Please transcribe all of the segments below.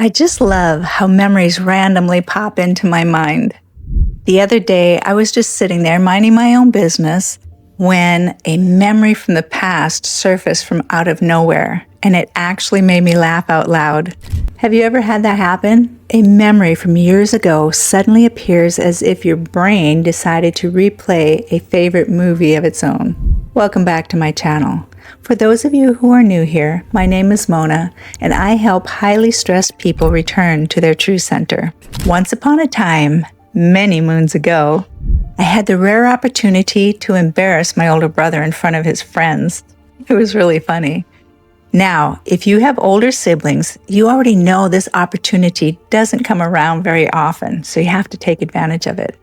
I just love how memories randomly pop into my mind. The other day, I was just sitting there minding my own business when a memory from the past surfaced from out of nowhere, and it actually made me laugh out loud. Have you ever had that happen? A memory from years ago suddenly appears as if your brain decided to replay a favorite movie of its own. Welcome back to my channel. For those of you who are new here, my name is Mona, and I help highly stressed people return to their true center. Once upon a time, many moons ago, I had the rare opportunity to embarrass my older brother in front of his friends. It was really funny. Now, if you have older siblings, you already know this opportunity doesn't come around very often, so you have to take advantage of it.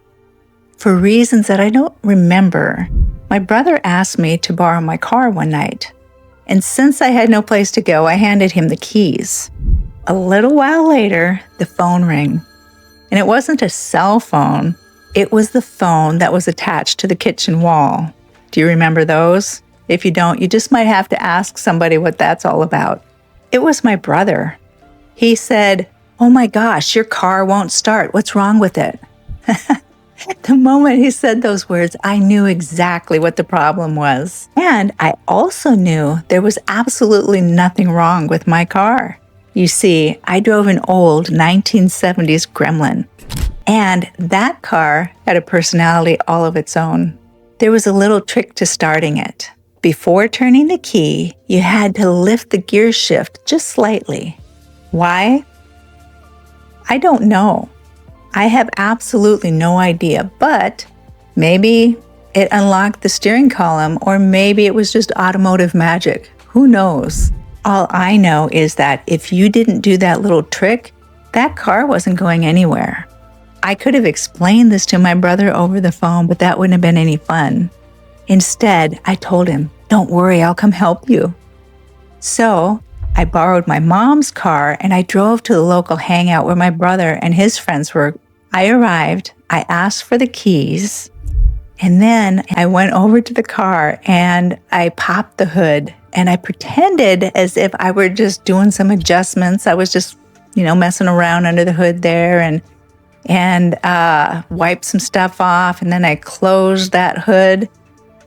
For reasons that I don't remember, my brother asked me to borrow my car one night, and since I had no place to go, I handed him the keys. A little while later, the phone rang, and it wasn't a cell phone. It was the phone that was attached to the kitchen wall. Do you remember those? If you don't, you just might have to ask somebody what that's all about. It was my brother. He said, "Oh my gosh, your car won't start. What's wrong with it?" The moment he said those words, I knew exactly what the problem was. And I also knew there was absolutely nothing wrong with my car. You see, I drove an old 1970s Gremlin, and that car had a personality all of its own. There was a little trick to starting it. Before turning the key, you had to lift the gear shift just slightly. Why? I don't know. I have absolutely no idea, but maybe it unlocked the steering column, or maybe it was just automotive magic. Who knows? All I know is that if you didn't do that little trick, that car wasn't going anywhere. I could have explained this to my brother over the phone, but that wouldn't have been any fun. Instead, I told him, "Don't worry, I'll come help you." So I borrowed my mom's car and I drove to the local hangout where my brother and his friends were. I arrived, I asked for the keys, and then I went over to the car and I popped the hood and I pretended as if I were just doing some adjustments. I was just, messing around under the hood there and wiped some stuff off, and then I closed that hood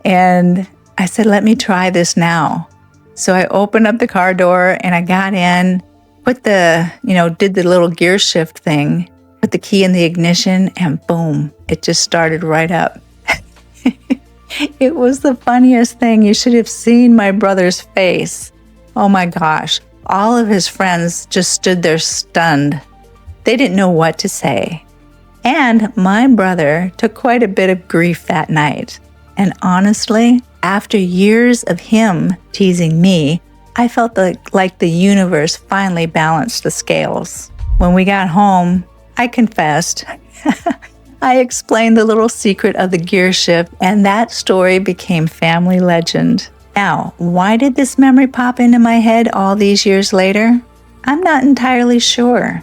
and I said, "Let me try this now." So I opened up the car door and I got in, did the little gear shift thing, put the key in the ignition, and boom, it just started right up. It was the funniest thing. You should have seen my brother's face. Oh my gosh. All of his friends just stood there stunned. They didn't know what to say. And my brother took quite a bit of grief that night. And honestly, after years of him teasing me, I felt like the universe finally balanced the scales. When we got home, I confessed. I explained the little secret of the gear shift, and that story became family legend. Now, why did this memory pop into my head all these years later? I'm not entirely sure.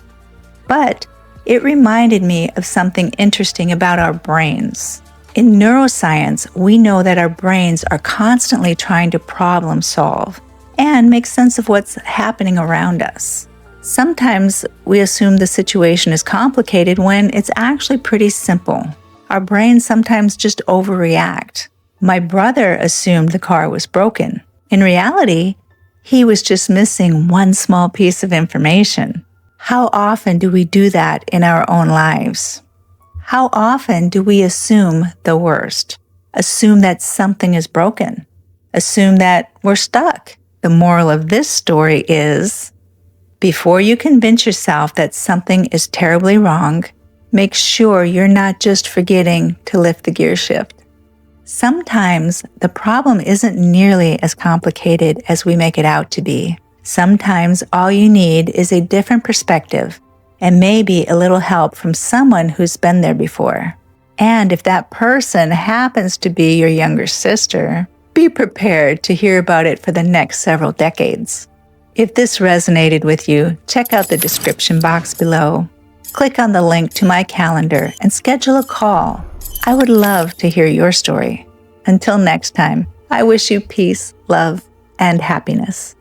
But it reminded me of something interesting about our brains. In neuroscience, we know that our brains are constantly trying to problem solve and make sense of what's happening around us. Sometimes we assume the situation is complicated when it's actually pretty simple. Our brains sometimes just overreact. My brother assumed the car was broken. In reality, he was just missing one small piece of information. How often do we do that in our own lives? How often do we assume the worst? Assume that something is broken. Assume that we're stuck. The moral of this story is, before you convince yourself that something is terribly wrong, make sure you're not just forgetting to lift the gear shift. Sometimes the problem isn't nearly as complicated as we make it out to be. Sometimes all you need is a different perspective and maybe a little help from someone who's been there before. And if that person happens to be your younger sister, be prepared to hear about it for the next several decades. If this resonated with you, check out the description box below. Click on the link to my calendar and schedule a call. I would love to hear your story. Until next time, I wish you peace, love, and happiness.